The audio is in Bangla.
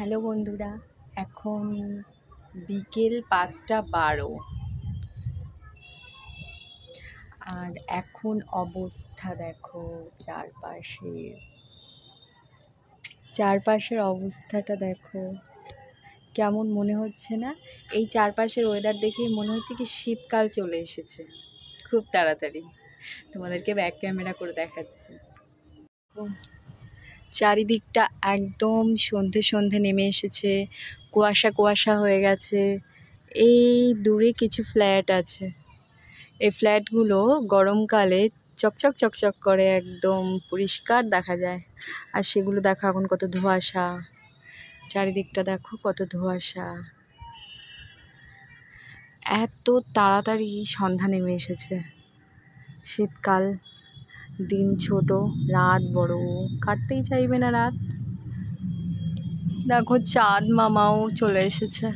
হ্যালো বন্ধুরা, এখন বিকেল ৫টা ১২ আর এখন অবস্থা দেখো চারপাশের অবস্থাটা দেখো কেমন মনে হচ্ছে না? এই চারপাশের ওয়েদার দেখেই মনে হচ্ছে কি শীতকাল চলে এসেছে খুব তাড়াতাড়ি। তোমাদেরকে ব্যাক ক্যামেরা করে দেখাচ্ছি। চারিদিকটা একদম সন্ধে সন্ধে নেমে এসেছে, কুয়াশা কুয়াশা হয়ে গেছে। এই দূরে কিছু ফ্ল্যাট আছে, এই ফ্ল্যাটগুলো গরমকালে চকচক চকচক করে, একদম পরিষ্কার দেখা যায়। আর সেগুলো দেখো এখন কত ধোঁয়াশা, চারিদিকটা দেখো কত ধোঁয়াশা। এত তাড়াতাড়ি সন্ধ্যা নেমে এসেছে। শীতকাল, দিন ছোট, রাত বড়, কাটতেই চাইবে না রাত। দেখো চাঁদ মামাও চলে এসেছে।